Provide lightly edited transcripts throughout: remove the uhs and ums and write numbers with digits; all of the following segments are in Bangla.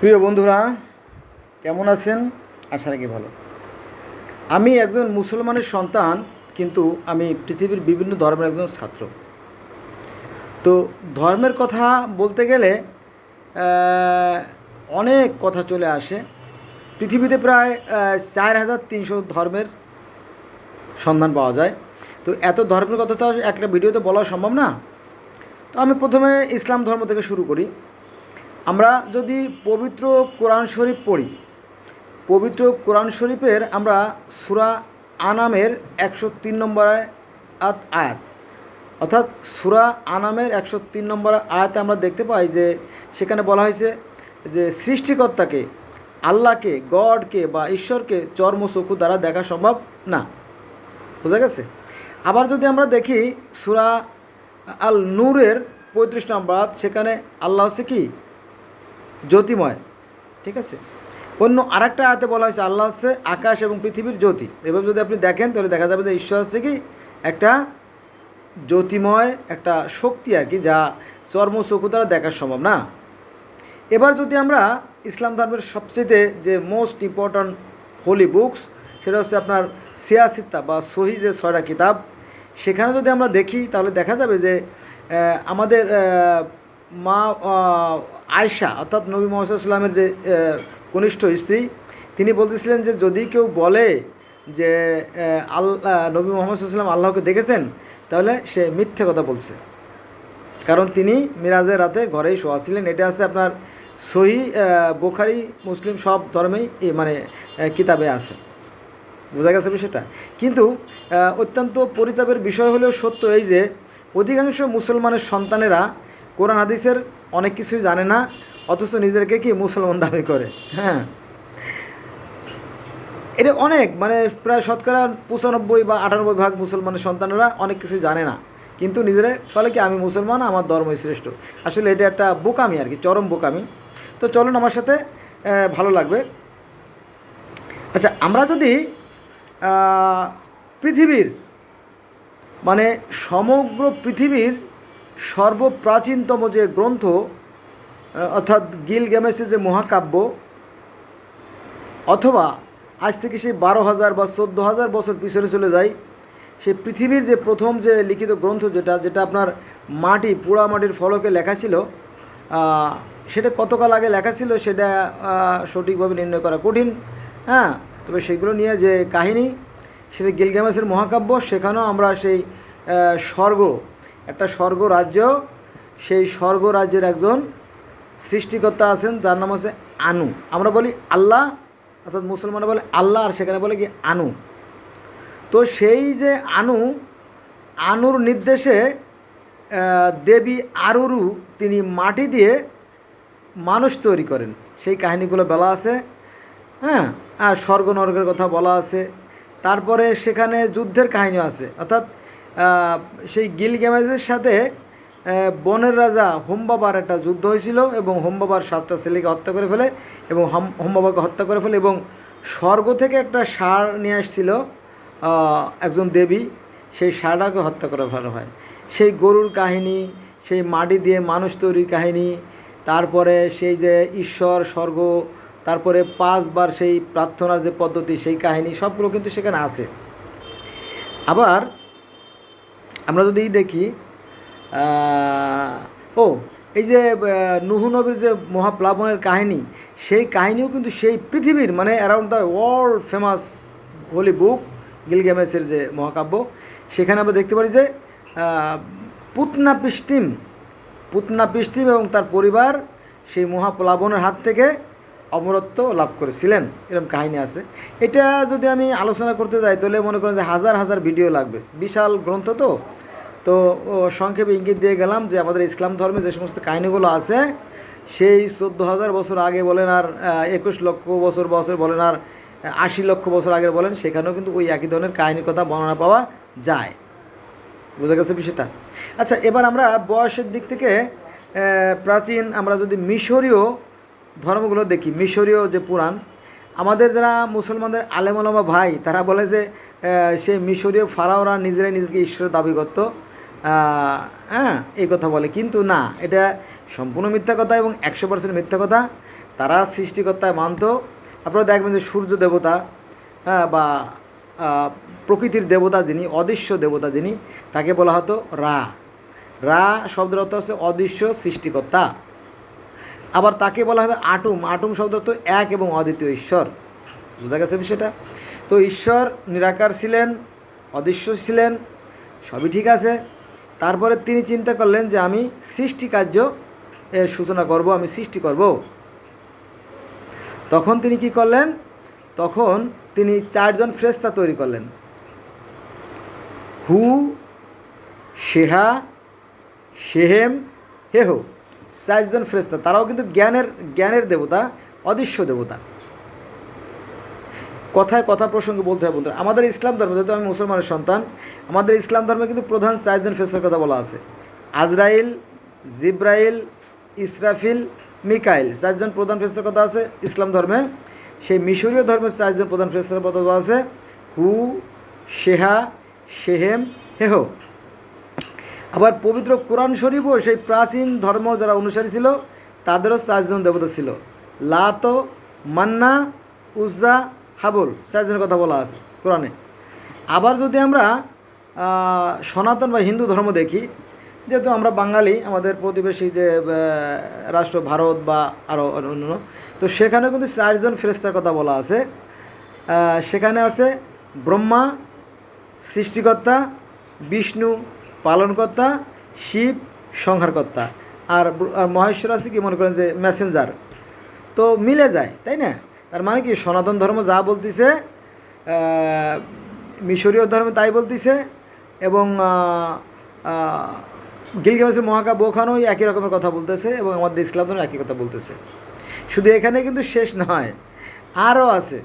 প্রিয় বন্ধুরা, কেমন আছেন? আশা রাখি ভালো। আমি একজন মুসলমানের সন্তান, কিন্তু আমি পৃথিবীর বিভিন্ন ধর্মের একজন ছাত্র। তো ধর্মের কথা বলতে গেলে অনেক কথা চলে আসে। পৃথিবীতে প্রায় 4300 ধর্মের সন্ধান পাওয়া যায়। তো এত ধর্মের কথা তো একটা ভিডিওতে বলা সম্ভব না। তো আমি প্রথমে ইসলাম ধর্ম থেকে শুরু করি। আমরা যদি পবিত্র কোরআন শরীফ পড়ি, পবিত্র কোরআন শরীফের আমরা সূরা আনামের 103 নম্বর আয়াত, অর্থাৎ সূরা আনামের 103 নম্বর আয়াতে আমরা দেখতে পাই যে সেখানে বলা হয়েছে যে সৃষ্টিকর্তাকে, আল্লাহকে, গডকে বা ঈশ্বরকে চর্মচক্ষু দ্বারা দেখা সম্ভব না। বোঝা গেছে? আবার যদি আমরা দেখি সূরা আল নূরের 35 নম্বর আয়াত, সেখানে আল্লাহ হচ্ছে কি? জ্যোতিময়। ঠিক আছে? অন্য আরেকটা আয়াতে বলা হয়েছে আল্লাহ হচ্ছে আকাশ এবং পৃথিবীর জ্যোতি। এভাবে যদি আপনি দেখেন তাহলে দেখা যাবে যে ঈশ্বর হচ্ছে কি? একটা জ্যোতিময় একটা শক্তি আর কি, যা চর্মচক্ষু দ্বারা দেখা সম্ভব না। এবার যদি আমরা ইসলাম ধর্মের সবচেয়ে যে মোস্ট ইম্পর্ট্যান্ট হোলি বুকস, সেটা হচ্ছে আপনার সিয়াসিত্তা বা সহি যে 6টা কিতাব, সেখানে যদি আমরা দেখি তাহলে দেখা যাবে যে আমাদের মা আয়েশা, অর্থাৎ নবী মুহাম্মদ সাল্লাল্লাহু আলাইহি ওয়াসাল্লামের যে কনিষ্ঠ স্ত্রী, তিনি বলতেছিলেন যে যদি কেউ বলে যে নবী মুহাম্মদ সাল্লাল্লাহু আলাইহি ওয়াসাল্লাম আল্লাহকে দেখেছেন, তাহলে সে মিথ্যে কথা বলছে। কারণ তিনি মিরাজের রাতে ঘরেই শোয়া ছিলেন। এটা আছে আপনার সহি বুখারী, মুসলিম সব ধর্মেই মানে কিতাবে আছে। বোঝা গেছে বিষয়টা? কিন্তু অত্যন্ত পরিতাপের বিষয় হলেও সত্য এই যে অধিকাংশ মুসলমানের সন্তানেরা কোরআন হাদিসের অনেক কিছুই জানে না, অথচ নিজেদেরকে কি মুসলমান দাবি করে। হ্যাঁ, এটা অনেক, মানে প্রায় শতকরা 95 বা 98 ভাগ মুসলমানের সন্তানেরা অনেক কিছু জানে না, কিন্তু নিজেরা বলে কি আমি মুসলমান, আমার ধর্মই শ্রেষ্ঠ। আসলে এটা একটা বোকামি আর কি, চরম বোকামি। তো চলুন আমার সাথে, ভালো লাগবে। আচ্ছা, আমরা যদি পৃথিবীর, মানে সমগ্র পৃথিবীর সর্বপ্রাচীনতম যে গ্রন্থ, অর্থাৎ গিলগামেশের যে মহাকাব্য, অথবা আজ থেকে সেই 12,000 বা 14,000 বছর পিছনে চলে যায়, সেই পৃথিবীর যে প্রথম যে লিখিত গ্রন্থ, যেটা আপনার পোড়া মাটির ফলকে লেখা ছিল, সেটা কতকাল আগে লেখা ছিল সেটা সঠিকভাবে নির্ণয় করা কঠিন। হ্যাঁ, তবে সেগুলো নিয়ে যে কাহিনী, সেটা গিলগামেশের মহাকাব্য, সেখানেও আমরা সেই একটা স্বর্গ রাজ্য, সেই স্বর্গ রাজ্যের একজন সৃষ্টিকর্তা আছেন, যার নাম হচ্ছে আনু। আমরা বলি আল্লাহ, অর্থাৎ মুসলমানরা বলে আল্লাহ, আর সেখানে বলে কি আনু। তো সেই যে আনুর নির্দেশে দেবী আরুরু তিনি মাটি দিয়ে মানুষ তৈরি করেন, সেই কাহিনীগুলো বলা আছে। হ্যাঁ, আর স্বর্গ নরকের কথা বলা আছে। তারপরে সেখানে যুদ্ধের কাহিনীও আছে, অর্থাৎ সেই গিলগামেশের সাথে বনের রাজা হোমবাবার একটা যুদ্ধ হয়েছিল, এবং হোমবাবার 7টা ছেলেকে হত্যা করে ফেলে, এবং হোমবাবাকে হত্যা করে ফেলে, এবং স্বর্গ থেকে একটা ষাঁড় নিয়ে আসছিল একজন দেবী, সেই ষাঁড়টাকে হত্যা করে ফেলা হয়। সেই গরুর কাহিনী, সেই মাটি দিয়ে মানুষ তৈরির কাহিনী, তারপরে সেই যে ঈশ্বর, স্বর্গ, তারপরে 5বার সেই প্রার্থনার যে পদ্ধতি, সেই কাহিনী সবগুলো কিন্তু সেখানে আছে। আবার আমরা যদি দেখি, এই যে নূহ নবীর যে মহাপ্লাবনের কাহিনী, সেই কাহিনীও কিন্তু সেই পৃথিবীর, মানে around the world famous holy book গিলগামেশের যে মহাকাব্য, সেখানে আমরা দেখতে পারি যে পুতনা পিস্তিম এবং তার পরিবার সেই মহাপ্লাবনের হাত থেকে অমরত্ব লাভ করেছিলেন, এরকম কাহিনী আছে। এটা যদি আমি আলোচনা করতে যাই তাহলে মনে করেন যে হাজার হাজার ভিডিও লাগবে, বিশাল গ্রন্থ। তো সংক্ষেপে ইঙ্গিত দিয়ে গেলাম যে আমাদের ইসলাম ধর্মে যে সমস্ত কাহিনীগুলো আছে, সেই 14,000 বছর আগে বলেন, আর 21 লক্ষ বছর বলেন, আর 80 লক্ষ বছর আগে বলেন, সেখানেও কিন্তু ওই একই ধরনের কাহিনীর কথা বর্ণনা পাওয়া যায়। বোঝা গেছে বিষয়টা? আচ্ছা, এবার আমরা বয়সের দিক থেকে প্রাচীন, আমরা যদি মিশরীয় ধর্মগুলো দেখি, মিশরীয় যে পুরাণ, আমাদের যারা মুসলমানদের আলেম ওলামা ভাই, তারা বলে যে সেই মিশরীয় ফারাওরা নিজেরাই নিজেকে ঈশ্বর দাবি করত। হ্যাঁ, এই কথা বলে, কিন্তু না, এটা সম্পূর্ণ মিথ্যা কথা এবং 100% মিথ্যা কথা। তারা সৃষ্টিকর্তায় মানত। আপনারা দেখবেন যে সূর্য দেবতা, হ্যাঁ, বা প্রকৃতির দেবতা যিনি, অদৃশ্য দেবতা যিনি, তাকে বলা হতো রা। রা শব্দের অর্থ হচ্ছে অদৃশ্য সৃষ্টিকর্তা। আবার তাকে বলা হতো আটুম। আটুম শব্দ তো এক এবং অদ্বিতীয় ঈশ্বর। বোঝা গেছে বিষয়টা? তো ঈশ্বর নিরাকার ছিলেন, অদৃশ্য ছিলেন, সবই ঠিক আছে। তারপরে তিনি চিন্তা করলেন যে আমি সৃষ্টি কার্য এর সূচনা করব, আমি সৃষ্টি করব। তখন তিনি কি করলেন? তখন তিনি 4 জন ফেরেশতা তৈরি করলেন। হু, শেহা, শেহেম, হেহ, 4 জন ফেরেশতা। তারাও কিন্তু জ্ঞানের দেবতা, অদৃশ্য দেবতা। কথায় কথা প্রসঙ্গে বলতে হয় বলতে, আমাদের ইসলাম ধর্মে, যেহেতু আমি মুসলমানের সন্তান, আমাদের ইসলাম ধর্মে কিন্তু প্রধান 4 জন ফেরেশতার কথা বলা আছে। আজরাইল, জিব্রাইল, ইসরাফিল, মিকাইল, 4 জন প্রধান ফেরেশতার কথা আছে ইসলাম ধর্মে। সেই মিশরীয় ধর্মের 4 জন প্রধান ফেরেশতার কথা বলা আছে হু, শেহা, শেহেম, হেহ। আবার পবিত্র কোরআন শরীফও সেই প্রাচীন ধর্ম যারা অনুসারী ছিল তাদেরও 4 জন দেবতা ছিল। লাত, মান্না, উজ্জা, হাবল, 4 জনের কথা বলা আছে কোরআনে। আবার যদি আমরা সনাতন বা হিন্দু ধর্ম দেখি, যেহেতু আমরা বাঙালি, আমাদের প্রতিবেশী যে রাষ্ট্র ভারত বা আরও অন্য, তো সেখানেও কিন্তু 4 জন ফেরেশতার কথা বলা আছে। সেখানে আছে ব্রহ্মা সৃষ্টিকর্তা, বিষ্ণু পালনকর্তা, শিব সংহারকর্তা, আর মহেশ্বর আছে কি মনে করেন যে মেসেঞ্জার। তো মিলে যায়, তাই না? তার মানে কি সনাতন ধর্ম যা বলতেছে মিশরীয় ধর্ম তাই বলতেছে, এবং গিলগামেশের মহাকাব্য ওখানেও একই রকমের কথা বলতেছে, এবং আমাদের ইসলাম ধর্ম একই কথা বলতেছে। শুধু এখানে কিন্তু শেষ নয়, আরও আছে।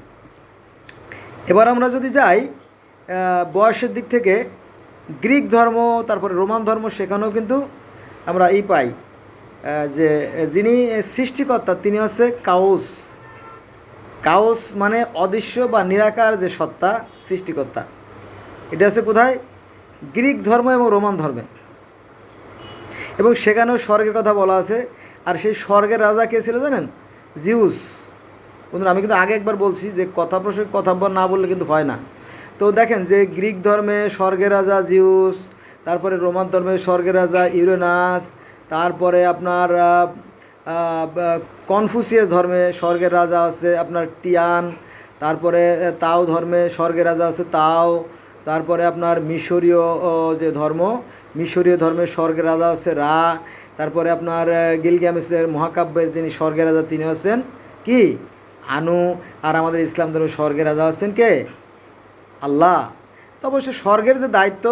এবার আমরা যদি যাই বয়সের দিক থেকে, গ্রিক ধর্ম, তারপরে রোমান ধর্ম, সেখানেও কিন্তু আমরা পাই যে যিনি সৃষ্টিকর্তা তিনি হচ্ছে কাউস। কাউস মানে অদৃশ্য বা নিরাকার যে সত্তা, সৃষ্টিকর্তা। এটা আছে কোথায়? গ্রিক ধর্ম এবং রোমান ধর্মে। এবং সেখানেও স্বর্গের কথা বলা আছে। আর সেই স্বর্গের রাজা কে ছিল জানেন? জিউস। বন্ধুরা, আমি কিন্তু আগে একবার বলছি যে কথা প্রসঙ্গে কথা না বললে কিন্তু হয় না। তো দেখেন যে গ্রিক ধর্মে স্বর্গের রাজা জিউস, তারপরে রোমান ধর্মে স্বর্গের রাজা ইউরেনাস, তারপরে আপনার কনফুসিয়াস ধর্মে স্বর্গের রাজা আছে আপনার টিয়ান, তারপরে তাও ধর্মে স্বর্গের রাজা আছে তাও, তারপরে আপনার মিশরীয় যে ধর্ম, মিশরীয় ধর্মের স্বর্গের রাজা আছে রা, তারপরে আপনার গিলগামেশের মহাকাব্যের যিনি স্বর্গের রাজা তিনি হচ্ছেন কি? আনু। আর আমাদের ইসলাম ধর্মের স্বর্গের রাজা হচ্ছেন কে? আল্লাহ। তো অবশ্যই স্বর্গের যে দায়িত্ব,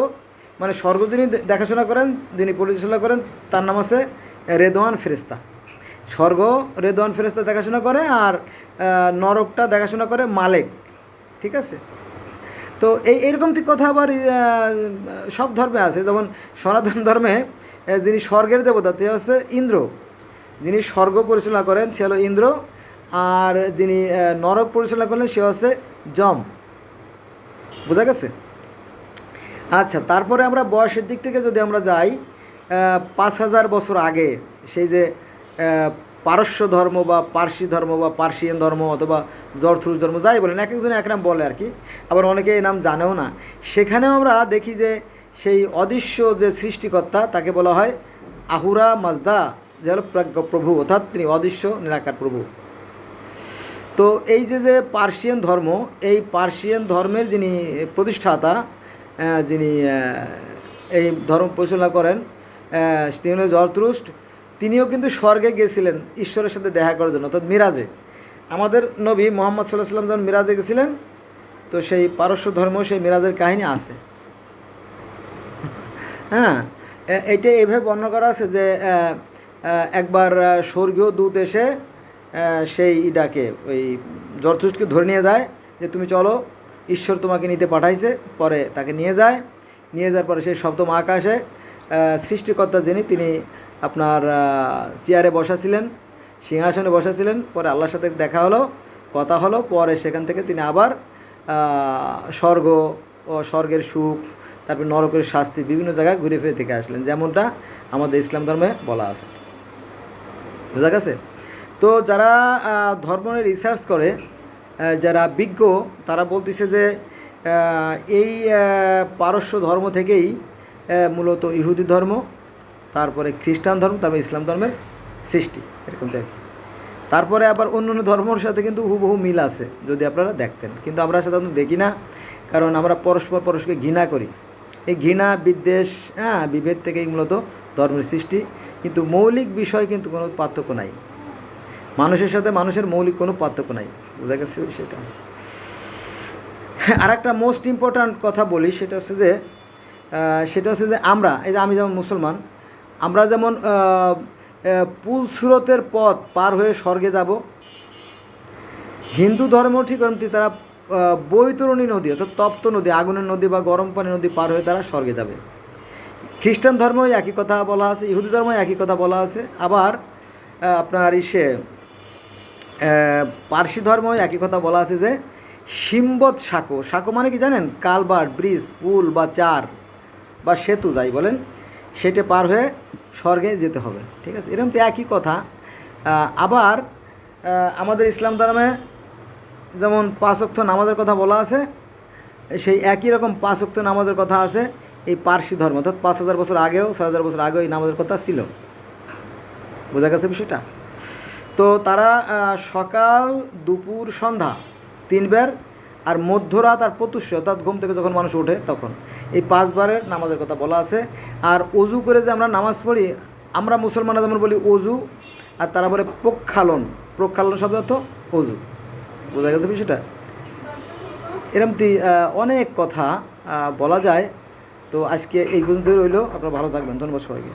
মানে স্বর্গ যিনি দেখাশোনা করেন, যিনি পরিচালনা করেন, তার নাম আছে রেদওয়ান ফেরেশতা। স্বর্গ রেদওয়ান ফেরেশতা দেখাশোনা করে, আর নরকটা দেখাশোনা করে মালেক। ঠিক আছে? তো এইরকম কথা আবার সব ধর্মে আছে। যেমন সনাতন ধর্মে যিনি স্বর্গের দেবতা সে হচ্ছে ইন্দ্র। যিনি স্বর্গ পরিচালনা করেন সে হলো ইন্দ্র, আর যিনি নরক পরিচালনা করেন সে হচ্ছে যম। বোঝা গেছে? আচ্ছা, তারপরে আমরা বয়সের দিক থেকে যদি আমরা যাই 5000 বছর আগে, সেই যে পারস্য ধর্ম বা পার্সি ধর্ম বা পার্সিয়ান ধর্ম অথবা জরথ্রুস ধর্ম, যাই বলেন, এক একজনে এক নাম বলে আর কি, আবার অনেকে এই নাম জানেও না। সেখানেও আমরা দেখি যে সেই অদৃশ্য যে সৃষ্টিকর্তা তাকে বলা হয় আহুরা মাজদা, যে হলো প্রভু, অর্থাৎ তিনি অদৃশ্য নিরাকার প্রভু। তো এই যে পার্সিয়ান ধর্ম, এই পার্সিয়ান ধর্মের যিনি প্রতিষ্ঠাতা, যিনি এই ধর্ম পরিচালনা করেন, তিনি হলেন জরথ্রুস্ট। তিনিও কিন্তু স্বর্গে গিয়েছিলেন ঈশ্বরের সাথে দেখা করার জন্য, অর্থাৎ মিরাজে। আমাদের নবী মোহাম্মদ সাল্লাল্লাহু আলাইহি ওয়াসাল্লাম যখন মিরাজে গেছিলেন, তো সেই পারস্য ধর্ম সেই মিরাজের কাহিনী আছে। হ্যাঁ, এইটা এইভাবে বর্ণনা করা আছে যে একবার স্বর্গীয় দূত এসে সেই ডাকে ওই জরথ্রুস্টকে ধরে নিয়ে যায় যে তুমি চলো, ঈশ্বর তোমাকে নিতে পাঠাইছে। পরে তাকে নিয়ে যাওয়ার পরে সেই সপ্তম আকাশে সৃষ্টিকর্তা যিনি, তিনি আপনার চেয়ারে বসা ছিলেন, সিংহাসনে বসা ছিলেন। পরে আল্লাহর সাথে দেখা হলো, কথা হলো। পরে সেখান থেকে তিনি আবার স্বর্গ ও স্বর্গের সুখ, তারপর নরকের শাস্তি, বিভিন্ন জায়গায় ঘুরে ফিরে থেকে আসলেন, যেমনটা আমাদের ইসলাম ধর্মে বলা আছে। বোঝা গেছে? তো যারা ধর্ম নিয়ে রিসার্চ করে, যারা বিজ্ঞ, তারা বলতেছে যে এই পারস্য ধর্ম থেকেই মূলত ইহুদি ধর্ম, তারপরে খ্রিস্টান ধর্ম, তারপরে ইসলাম ধর্মের সৃষ্টি, এরকম দেখি। তারপরে আবার অন্য অন্য ধর্মের সাথে কিন্তু হুবহু মিল আছে যদি আপনারা দেখতেন, কিন্তু আমরা সাধারণত দেখি না, কারণ আমরা পরস্পরকে ঘৃণা করি। এই ঘৃণা, বিদ্বেষ, বিভেদ থেকেই মূলত ধর্মের সৃষ্টি, কিন্তু মৌলিক বিষয় কিন্তু কোনো পার্থক্য নাই। মানুষের সাথে মানুষের মৌলিক কোনো পার্থক্য নাই, বোঝা গেছে সেটা। আর একটা মোস্ট ইম্পর্ট্যান্ট কথা বলি, সেটা হচ্ছে যে আমরা, এই যে আমি যেমন মুসলমান, আমরা যেমন পুলস্রোতের পথ পার হয়ে স্বর্গে যাব, হিন্দু ধর্ম ঠিক এমনি তারা বৈতরণী নদী, অর্থাৎ তপ্ত নদী, আগুনের নদী বা গরম পানি নদী পার হয়ে তারা স্বর্গে যাবে। খ্রিস্টান ধর্মেও একই কথা বলা আছে, ইহুদি ধর্মেও একই কথা বলা আছে, আবার আপনার পার্সি ধর্মেও একই কথা বলা আছে যে সিম্বত সাঁকো, সাঁকো মানে কি জানেন? কালভার্ট, ব্রিজ, পুল বা চার বা সেতু যাই বলেন, সেটা পার হয়ে স্বর্গে যেতে হবে, ঠিক আছে? এরকম তো একই কথা। আবার আমাদের ইসলাম ধর্মে যেমন 5 ওয়াক্ত নামাজের কথা বলা আছে, সেই একই রকম 5 ওয়াক্ত নামাজের কথা আছে এই পার্সি ধর্ম, অর্থাৎ 5000 বছর আগেও, 6000 বছর আগেও এই নামাজের কথা ছিল। বোঝা গেছে বিষয়টা? তো তারা সকাল, দুপুর, সন্ধ্যা 3 বার, আর মধ্যরাত আর প্রত্যুষ, অর্থাৎ ঘুম থেকে যখন মানুষ ওঠে তখন, এই 5 বারের নামাজের কথা বলা আছে। আর অজু করে যে আমরা নামাজ পড়ি, আমরা মুসলমানরা যেমন বলি অজু, আর তারা বলে প্রক্ষালন। প্রক্ষালন শব্দ অর্থ অজু। বোঝা গেছে বিষয়টা? এরমতি অনেক কথা বলা যায়। তো আজকে এই পর্যন্তই রইল। আপনারা ভালো থাকবেন। ধন্যবাদ সবাইকে।